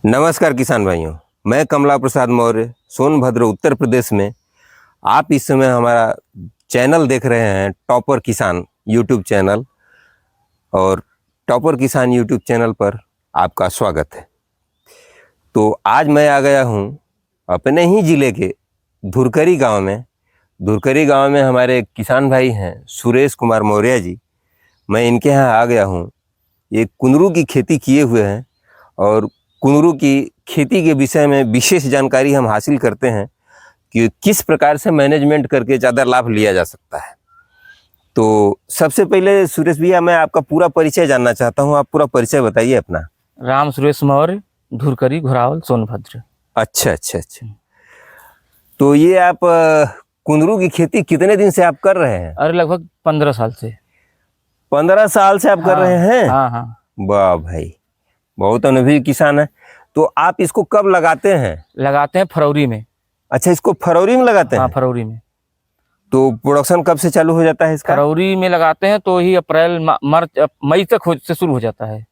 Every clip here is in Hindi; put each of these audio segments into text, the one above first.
नमस्कार किसान भाइयों, मैं कमला प्रसाद मौर्य सोनभद्र उत्तर प्रदेश में। आप इस समय हमारा चैनल देख रहे हैं टॉपर किसान यूट्यूब चैनल, और टॉपर किसान यूट्यूब चैनल पर आपका स्वागत है। तो आज मैं आ गया हूं अपने ही ज़िले के धुरकरी गांव में। धुरकरी गांव में हमारे किसान भाई हैं सुरेश कुमार मौर्य जी। मैं इनके यहाँ आ गया हूं। ये कुंदरू की खेती किए हुए हैं और कुंदरू की खेती के विषय में विशेष जानकारी हम हासिल करते हैं कि किस प्रकार से मैनेजमेंट करके ज़्यादा लाभ लिया जा सकता है। तो सबसे पहले सुरेश भैया, मैं आपका पूरा परिचय जानना चाहता हूं। आप पूरा परिचय बताइए अपना। राम सुरेश मौर्य, धुरकरी, घोरावल, सोनभद्र। अच्छा अच्छा अच्छा। तो ये आप कुंदरू की खेती कितने दिन से आप कर रहे हैं? अरे लगभग 15 साल से। 15 साल से आप कर रहे हैं? हाँ हाँ। वाह भाई, बहुत अनुभवी किसान है। तो आप इसको कब लगाते हैं? लगाते हैं फरवरी में। अच्छा, इसको फरवरी में लगाते हैं? हाँ, फरवरी में। तो प्रोडक्शन कब से चालू हो जाता है इसका? फरवरी में लगाते हैं तो ही अप्रैल मार्च मई तक से शुरू हो जाता है।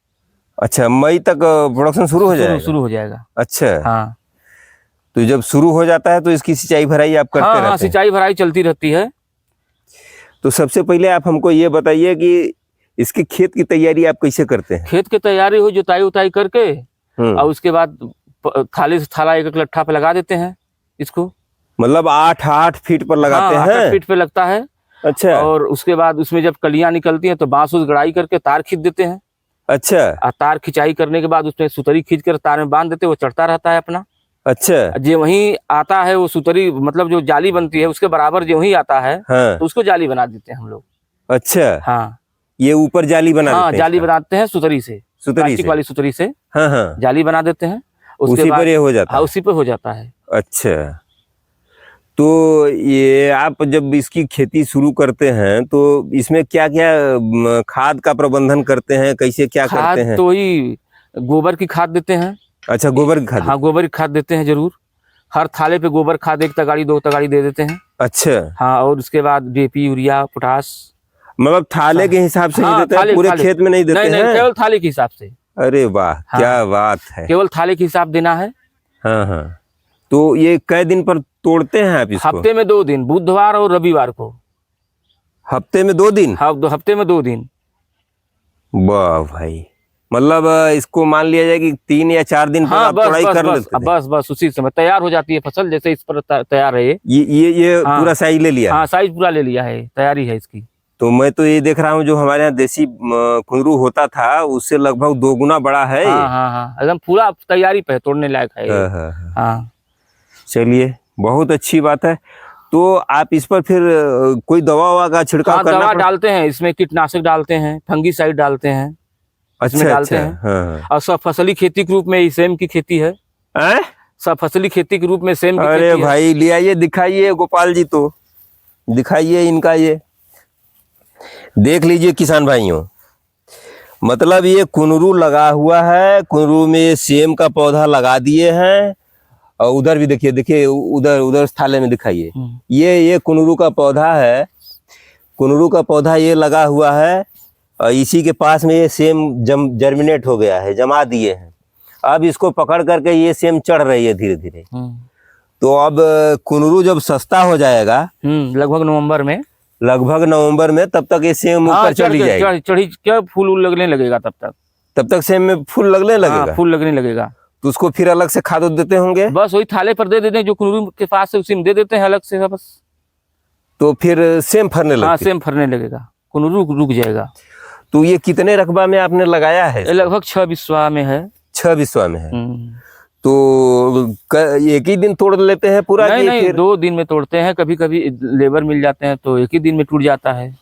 अच्छा, मई तक प्रोडक्शन शुरू हो जाएगा? शुरू हो जाएगा। अच्छा हाँ। तो जब शुरू हो जाता है तो इसकी सिंचाई भराई आप करते रहते हैं? हाँ, सिंचाई भराई चलती रहती है। तो सबसे पहले आप हमको ये बताइए कि इसके खेत की तैयारी आप कैसे करते हैं? खेत की तैयारी हो, जुताई उताई करके और उसके बाद थाली से थाला एक लट्ठा पे लगा देते हैं इसको। मतलब 8 फीट पर लगाते हैं? 8 फीट पे लगता है। अच्छा। और उसके बाद उसमें जब कलियां निकलती हैं तो बांस उस गड़ाई करके तार खींच देते हैं। अच्छा। और तार खिंचाई करने के बाद उसमें सुतरी खींच कर तार में बांध देते हैं, वो चढ़ता रहता है अपना। अच्छा। जो वहीं आता है वो सुतरी, मतलब जो जाली बनती है उसके बराबर जो वहीं आता है। हाँ। तो उसको जाली बना देते हैं हम लोग। अच्छा। हाँ, ये ऊपर जाली बना देते हैं? जाली बनाते हैं सुतरी से, प्लास्टिक वाली सुतरी से। हाँ हाँ, जाली बना देते हैं। उसी पर ये हो जाता है? हाँ, उसी पे हो जाता है। अच्छा, तो ये आप जब इसकी खेती शुरू करते हैं तो इसमें क्या क्या खाद का प्रबंधन करते हैं, कैसे क्या करते हैं? तो ही गोबर की खाद देते हैं। अच्छा, गोबर की खाद? हाँ, गोबर की खाद देते हैं जरूर। हर थाले पे गोबर खाद 1 तगाड़ी 2 तगाड़ी दे देते हैं। अच्छा। हाँ, और उसके बाद डीएपी, यूरिया, पोटास। मतलब थाले के हिसाब से ही देते हैं? पूरे खेत में नहीं देते हैं? नहीं, केवल थाले के हिसाब से। अरे वाह, क्या बात है। केवल थाले के हिसाब देना है। हाँ हाँ। तो ये कई दिन पर तोड़ते हैं आप इसको? हफ्ते में 2 दिन, बुधवार और रविवार को। हफ्ते में 2 दिन? हाँ, हफ्ते में 2 दिन। वाह भाई, मतलब इसको मान लिया जाए कि 3 या 4 दिन पर आप तोड़ाई कर लेते हैं? बस उसी समय तैयार हो जाती है फसल। जैसे इस पर तैयार है ये पूरा साइज ले लिया? हाँ, साइज पूरा ले लिया है, तैयारी है इसकी। तो मैं तो ये देख रहा हूँ जो हमारे यहाँ देसी कुंदरू होता था उससे लगभग 2 गुना बड़ा है। हाँ, एकदम पूरा तैयारी पे तोड़ने लायक है। हाँ। चलिए, बहुत अच्छी बात है। तो आप इस पर फिर कोई दवा ववा का छिड़काव करना दवा डालते हैं इसमें, कीटनाशक डालते हैं, फंगीसाइड डालते हैं। अच्छा, डालते हैं। हाँ। और सब फसली खेती के रूप में सेम की खेती है। सब फसली खेती के रूप में सेम की अरे भाई, ले आइए, दिखाइए गोपाल जी, तो दिखाइए इनका। ये देख लीजिए किसान भाइयों, मतलब ये कुंदरू लगा हुआ है। कुंदरू में सेम का पौधा लगा दिए हैं। और उधर भी देखिए उधर थाले में दिखाइए। ये कुंदरू का पौधा है। कुंदरू का पौधा ये लगा हुआ है और इसी के पास में ये सेम जर्मिनेट हो गया है, जमा दिए हैं। अब इसको पकड़ करके ये सेम चढ़ रही है धीरे धीरे। तो अब कुंदरू जब सस्ता हो जाएगा लगभग नवंबर में, तब तक ये सेम ऊपर चढ़ी जाएगी। चढ़ी क्या, फूल लगने लगेगा तब तक सेम में फूल लगने लगेगा। फूल लगने लगेगा तो उसको फिर अलग से खाद देते होंगे? बस वही थाले पर दे देते हैं, जो कुंदरू के पास है उसी में दे देते हैं अलग से बस। तो फिर सेम फरने लगेगा? हाँ, सेम फरने लगेगा, कुंदरू रुक जाएगा। तो ये कितने रकबा में आपने लगाया है? लगभग 6 बिस्वा में है। 6 बिस्वा में है। तो एक ही दिन तोड़ लेते हैं पूरा? नहीं, फिर 2 दिन में तोड़ते हैं। कभी कभी लेबर मिल जाते हैं तो एक ही दिन में टूट जाता है।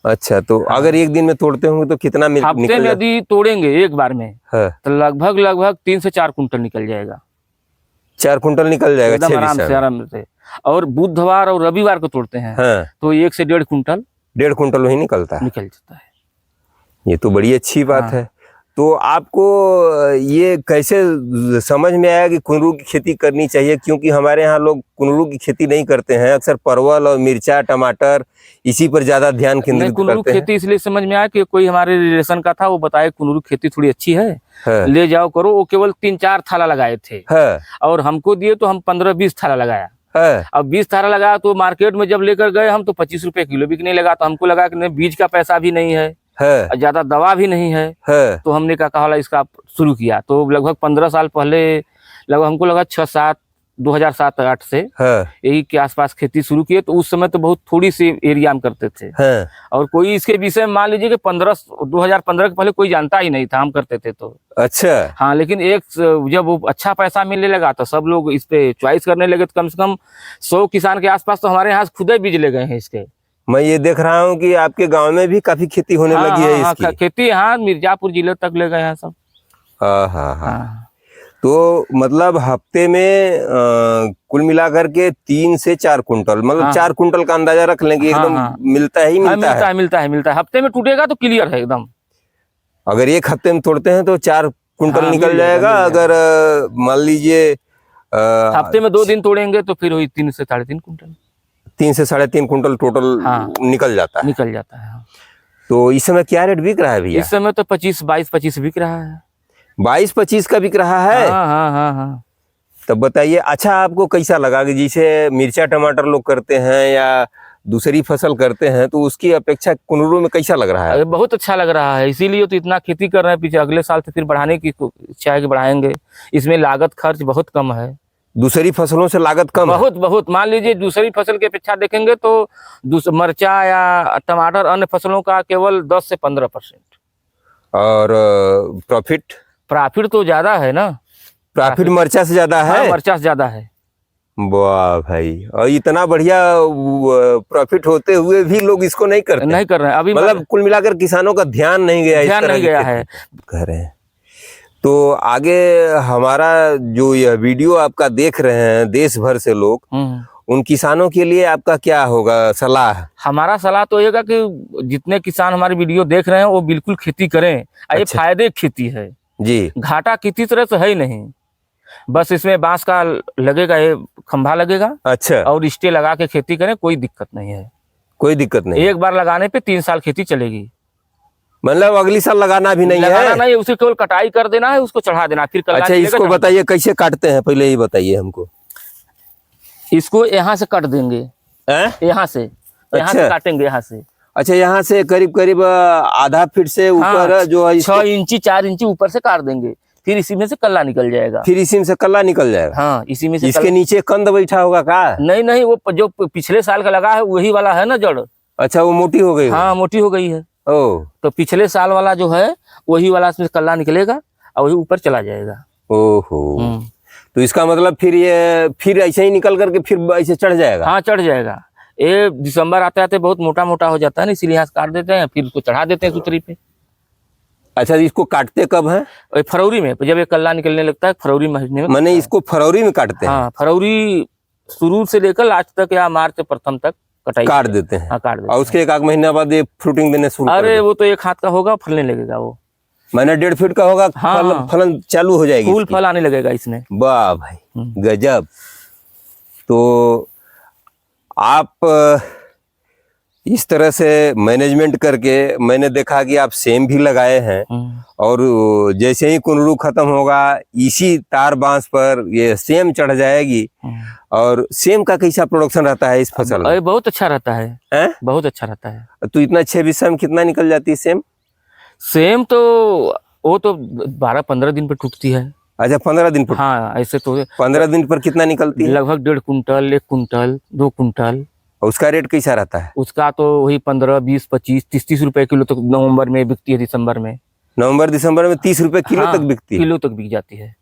अच्छा, तो अगर एक दिन में तोड़ते होंगे तो कितना हफ्ते में यदि तोड़ेंगे एक बार में तो लगभग 3 से 4 कुंटल निकल जाएगा। 4 कुंटल निकल जाएगा एकदम आराम से। और बुधवार और रविवार को तोड़ते हैं तो 1 से 1.5 कुंटल। 1.5 कुंटल वही निकल जाता है। ये तो बड़ी अच्छी बात है। तो आपको ये कैसे समझ में आया कि कुंदरू की खेती करनी चाहिए? क्योंकि हमारे यहाँ लोग कुंदरू की खेती नहीं करते हैं, अक्सर परवल और मिर्चा, टमाटर इसी पर ज्यादा ध्यान केंद्रित करते हैं। कुंदरू खेती इसलिए समझ में आया कि कोई हमारे रिलेशन का था, वो बताया कुंदरू खेती थोड़ी अच्छी है हाँ, ले जाओ करो। वो केवल 3-4 थाला लगाए थे हाँ, और हमको दिए तो हम 15-20 थाला लगाया। हाँ, अब 20 थाला लगाया तो मार्केट में जब लेकर गए हम तो 25 रुपए किलो बिकने लगा। तो हमको लगा कि नहीं, बीज का पैसा भी नहीं है हाँ, और ज्यादा दवा भी नहीं है। हाँ, तो हमने कहा वाला इसका शुरू किया। तो लगभग 15 साल पहले, लगभग हमको लगा 2007-8 से हाँ, यही के आसपास खेती शुरू किए। तो उस समय तो बहुत थोड़ी सी एरिया में करते थे हाँ, और कोई इसके विषय में मान लीजिए कि 2015 के पहले कोई जानता ही नहीं था, हम करते थे तो। अच्छा, हाँ, लेकिन जब वो अच्छा पैसा मिलने लगा तो सब लोग इस पे चॉइस करने लगे। तो कम से कम 100 किसान के आसपास तो हमारे यहाँ से खुद ही बीज ले गए हैं इसके। मैं ये देख रहा हूँ कि आपके गांव में भी काफी खेती होने हाँ, लगी है हाँ, इसकी। खेती, हाँ, मिर्जापुर जिले तक ले गए हैं सब। हाँ, हाँ, हाँ। हाँ, तो मतलब हफ्ते में कुल मिलाकर के 3 से 4 कुंटल, मतलब हाँ, 4 कुंटल का अंदाजा रख लें कि हाँ, एकदम हाँ। मिलता ही हाँ, मिलता है। मिलता है। हफ्ते में टूटेगा तो क्लियर है एकदम। अगर एक हफ्ते में तोड़ते हैं तो 4 कुंटल हाँ, निकल मिल जाएगा। जाएगा। अगर मान लीजिए हफ्ते में 2 दिन तोड़ेंगे तो फिर वही 3 से 3.5 कुंटल 3 से 3.5 कुंटल टोटल हाँ, निकल जाता है। निकल जाता है। हाँ। तो इस समय क्या रेट बिक रहा है भैया? इस समय तो 22-25 बिक रहा है। 22-25 का बिक रहा है। हाँ, हाँ, हाँ, हाँ। तब बताइए, अच्छा आपको कैसा लगा कि जैसे मिर्चा टमाटर लोग करते हैं या दूसरी फसल करते हैं तो उसकी अपेक्षा कुनरू में कैसा लग रहा है? अरे बहुत अच्छा लग रहा है, इसीलिए तो इतना खेती कर रहे हैं। पीछे अगले साल से फिर बढ़ाने की इच्छा है कि बढ़ाएंगे। इसमें लागत खर्च बहुत कम है। दूसरी फसलों से लागत कम है? बहुत मान लीजिए दूसरी फसल की अपेक्षा देखेंगे तो मरचा या टमाटर अन्य फसलों का केवल 10 से 15%। और प्रॉफिट तो ज्यादा है ना। प्रॉफिट मरचा से ज्यादा हाँ, है। मरचा से ज्यादा है। वाह भाई, और इतना बढ़िया प्रॉफिट होते हुए भी लोग इसको नहीं करते। नहीं कर रहे हैं अभी, मतलब कुल मिलाकर किसानों का ध्यान नहीं गया, इस ध्यान तरह नहीं की गया खेती है। कर रहे हैं। तो आगे हमारा जो यह वीडियो आपका देख रहे हैं देश भर से लोग, उन किसानों के लिए आपका क्या होगा सलाह? हमारा सलाह तो होगा कि जितने किसान हमारी वीडियो देख रहे हैं वो बिल्कुल खेती करें। ये अच्छा। फायदे की खेती है जी। घाटा किसी तरह से है ही नहीं। बस इसमें बांस का लगेगा, ये खंभा लगेगा अच्छा, और स्टे लगा के खेती करें, कोई दिक्कत नहीं है। कोई दिक्कत नहीं। एक बार लगाने पे 3 साल खेती चलेगी। मतलब अगली साल लगाना भी नहीं लगाना है? नहीं, उसे केवल कटाई कर देना है, उसको चढ़ा देना, फिर अच्छा, इसको बताइए कैसे काटते हैं, पहले ही बताइए हमको। इसको यहाँ से काट देंगे, यहाँ से अच्छा। काटेंगे यहाँ से। अच्छा, यहाँ से करीब करीब आधा फीट से ऊपर हाँ, जो है 6 इंची 4 इंची ऊपर से काट देंगे। फिर इसी में से कल्ला निकल जाएगा। फिर इसी में से कल्ला निकल जाएगा। हाँ, इसी में से इसके नीचे कंद बैठा होगा का? नहीं, वो जो पिछले साल का लगा है वही वाला है ना जड़। अच्छा, वो मोटी हो गई? हाँ, मोटी हो गई है। ओ, तो पिछले साल वाला जो है वही वाला इसमें कल्ला निकलेगा और वही ऊपर चला जाएगा। ओहो। तो इसका मतलब फिर ऐसे ही निकल करके फिर ऐसे चढ़ जाएगा? हाँ, चढ़ जाएगा। ये दिसंबर आते आते बहुत मोटा मोटा हो जाता है ना, इसीलिए यहाँ से काट देते हैं, फिर उसको चढ़ा देते हैं सूतरी पे। अच्छा, इसको काटते कब है? फरवरी में, जब ये कल्ला निकलने लगता है फरवरी महीने में। मैंने इसको फरवरी में काटते हैं? हाँ, फरवरी शुरू से लेकर लास्ट तक या मार्च प्रथम तक कटाई काट देते हैं। हाँ, काट देते और उसके 1 महीने बाद ये फ्रूटिंग देने शुरू? अरे वो तो 1 हाथ का होगा, फलने लगेगा वो। मैंने 1.5 फीट का होगा। हाँ, फलन चालू हो जाएगी, फूल फल आने लगेगा इसमें। वाह भाई, गजब। तो आप इस तरह से मैनेजमेंट करके, मैंने देखा कि आप सेम भी लगाए हैं और जैसे ही कुनरू खत्म होगा इसी तार बांस पर ये सेम चढ़ जाएगी। और सेम का कैसा प्रोडक्शन रहता है इस फसल में? बहुत अच्छा रहता है, बहुत अच्छा रहता है। तो इतना 6 बिस्सा में कितना निकल जाती है सेम? तो वो तो 12-15 दिन पर टूटती है। अच्छा, 15 दिन पर? हाँ, ऐसे तो 15 दिन पर कितना निकलती है? लगभग 1.5 कुंटल, 1 कुंटल, 2 कुंटल। उसका रेट कैसा रहता है? उसका तो वही 15, 20, 25, 30 रुपए किलो तक नवंबर में बिकती है, दिसंबर में। नवंबर दिसंबर में 30 रुपए किलो तक बिकती है? किलो तक बिक जाती है।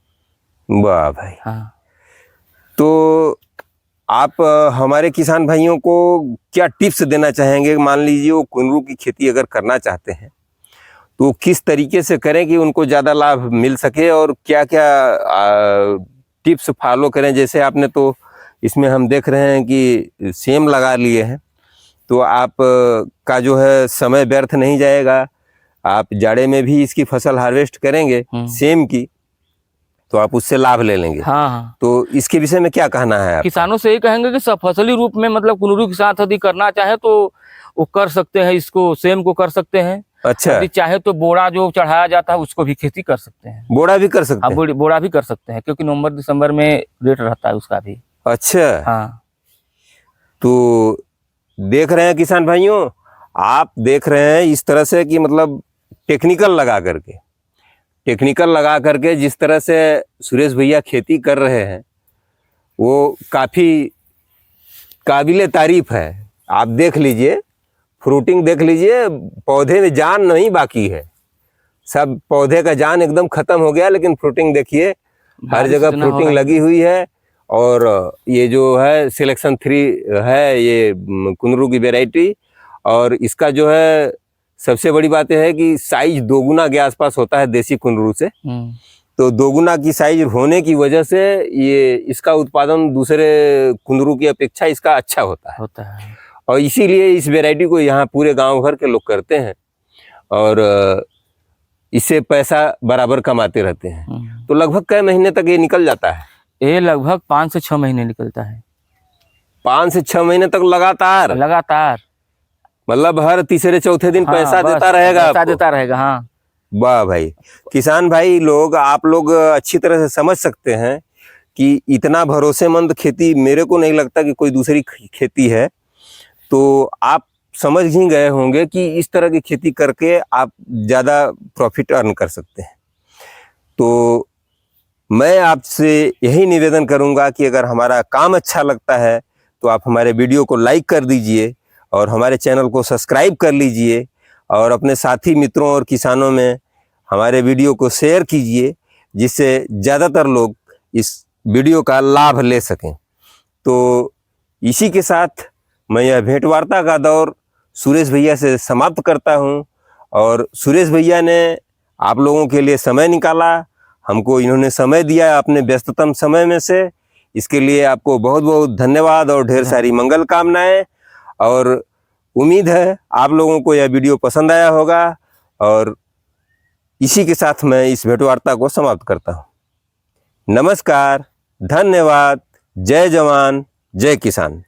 वाह भाई। हाँ। तो आप हमारे किसान भाइयों को क्या टिप्स देना चाहेंगे? मान लीजिए वो कुनरू की खेती अगर करना चाहते हैं तो किस तरीके से करें कि उनको ज़्यादा लाभ मिल सके, और क्या क्या टिप्स फॉलो करें? जैसे आपने तो इसमें हम देख रहे हैं कि सेम लगा लिए हैं, तो आप का जो है समय व्यर्थ नहीं जाएगा। आप जाड़े में भी इसकी फसल हार्वेस्ट करेंगे सेम की, तो आप उससे लाभ ले लेंगे। हाँ। तो इसके विषय में क्या कहना है? किसानों से यही कहेंगे कि सफसली रूप में मतलब कुनरू के साथ यदि करना चाहे तो वो कर सकते हैं, इसको सेम को कर सकते हैं। अच्छा, यदि चाहे तो बोड़ा जो चढ़ाया जाता है उसको भी खेती कर सकते हैं। बोड़ा भी कर सकते हाँ, हैं? बोड़ा भी कर सकते हैं, क्योंकि नवंबर दिसंबर में रेट रहता है उसका भी। अच्छा, हाँ, तो देख रहे हैं किसान भाइयों, आप देख रहे हैं इस तरह से कि मतलब टेक्निकल लगा करके जिस तरह से सुरेश भैया खेती कर रहे हैं, वो काफ़ी काबिले तारीफ है। आप देख लीजिए, फ्रूटिंग देख लीजिए, पौधे में जान नहीं बाकी है, सब पौधे का जान एकदम खत्म हो गया, लेकिन फ्रूटिंग देखिए हर बारिश जगह इतना हो फ्रूटिंग रहा है। लगी हुई है। और ये जो है सिलेक्शन 3 है, ये कुंदरू की वैरायटी, और इसका जो है सबसे बड़ी बात यह है कि साइज 2 गुना के आसपास होता है देसी कुंदरू से। तो 2 गुना की साइज होने की वजह से ये इसका उत्पादन दूसरे कुंदरू की अपेक्षा इसका अच्छा होता है। और इसीलिए इस वैरायटी को यहाँ पूरे गांव भर के लोग करते हैं और इससे पैसा बराबर कमाते रहते हैं। तो लगभग कई महीने तक ये निकल जाता है? ये लगभग 5 से 6 महीने निकलता है। 5 से 6 महीने तक लगातार? मतलब हर तीसरे चौथे दिन पैसा देता रहेगा आपको? पैसा देता रहेगा, हाँ। वाह भाई, किसान भाई लोग, आप लोग अच्छी तरह से समझ सकते हैं कि इतना भरोसेमंद खेती मेरे को नहीं लगता कि कोई दूसरी खेती है। तो आप समझ ही गए होंगे कि इस तरह की खेती करके आप ज़्यादा प्रॉफिट अर्न कर सकते हैं। तो मैं आपसे यही निवेदन करूंगा कि अगर हमारा काम अच्छा लगता है तो आप हमारे वीडियो को लाइक कर दीजिए और हमारे चैनल को सब्सक्राइब कर लीजिए और अपने साथी मित्रों और किसानों में हमारे वीडियो को शेयर कीजिए, जिससे ज़्यादातर लोग इस वीडियो का लाभ ले सकें। तो इसी के साथ मैं यह भेंटवार्ता का दौर सुरेश भैया से समाप्त करता हूं। और सुरेश भैया ने आप लोगों के लिए समय निकाला, हमको इन्होंने समय दिया अपने व्यस्ततम समय में से, इसके लिए आपको बहुत बहुत धन्यवाद और ढेर सारी मंगल कामनाएं। और उम्मीद है आप लोगों को यह वीडियो पसंद आया होगा। और इसी के साथ मैं इस भेंटवार्ता को समाप्त करता हूं। नमस्कार, धन्यवाद, जय जवान, जय किसान।